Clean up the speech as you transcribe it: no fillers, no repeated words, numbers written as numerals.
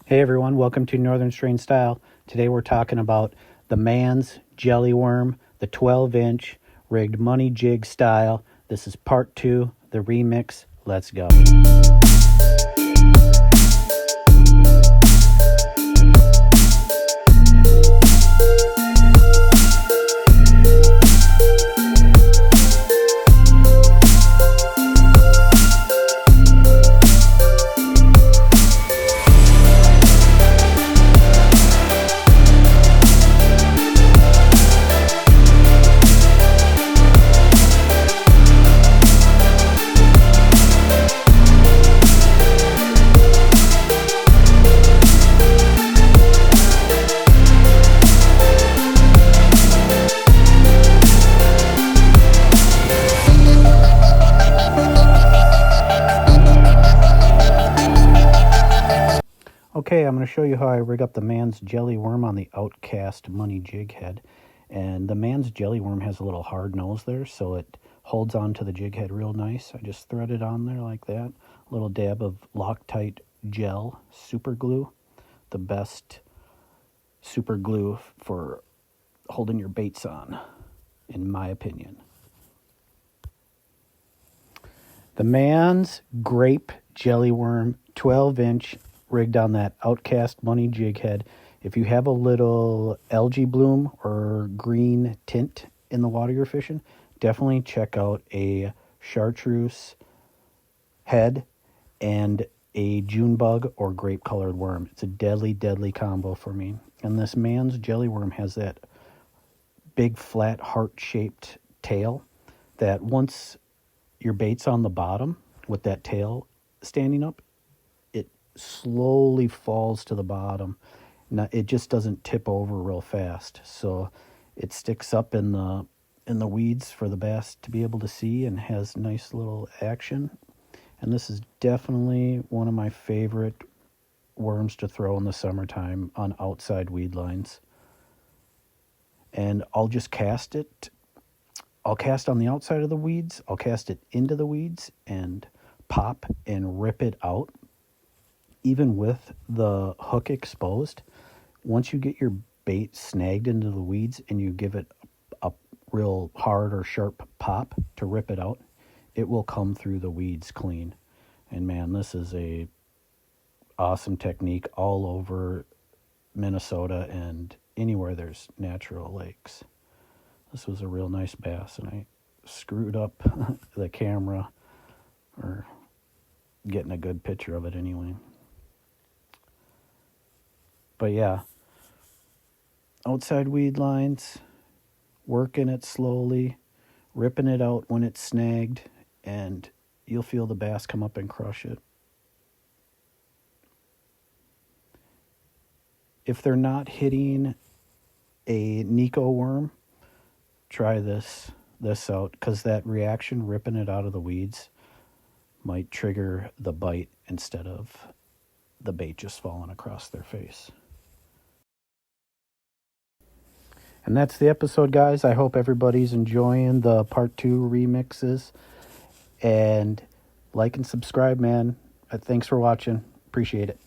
Hey everyone, welcome to Northern Strain Style. Today we're talking about the Man's Jelly Worm, the 12-inch rigged money jig style. This is part 2, the remix. Let's go. Okay, I'm going to show you how I rig up the Man's Jelly Worm on the OUTKAST money jig head. And the Man's Jelly Worm has a little hard nose there, so it holds on to the jig head real nice. I just thread it on there like that. A little dab of Loctite gel super glue. The best super glue for holding your baits on, in my opinion. The Man's Grape Jelly Worm 12-inch rigged on that OUTKAST money jig head. If you have a little algae bloom or green tint in the water you're fishing, definitely check out a chartreuse head and a June bug or grape colored worm. It's a deadly, deadly combo for me. And this Man's Jelly Worm has that big flat heart-shaped tail that once your bait's on the bottom with that tail standing up, slowly falls to the bottom. Now, it just doesn't tip over real fast, so it sticks up in the weeds for the bass to be able to see and has nice little action. And this is definitely one of my favorite worms to throw in the summertime on outside weed lines. And I'll just cast it. I'll cast on the outside of the weeds. I'll cast it into the weeds and pop and rip it out. Even with the hook exposed, once you get your bait snagged into the weeds and you give it a real hard or sharp pop to rip it out, it will come through the weeds clean. And man, this is a awesome technique all over Minnesota and anywhere there's natural lakes. This was a real nice bass, and I screwed up the camera, or getting a good picture of it anyway. But yeah, outside weed lines, working it slowly, ripping it out when it's snagged, and you'll feel the bass come up and crush it. If they're not hitting a Nico worm, try this out, because that reaction, ripping it out of the weeds, might trigger the bite instead of the bait just falling across their face. And that's the episode, guys. I hope everybody's enjoying the part 2 remixes. And like and subscribe, man. Thanks for watching. Appreciate it.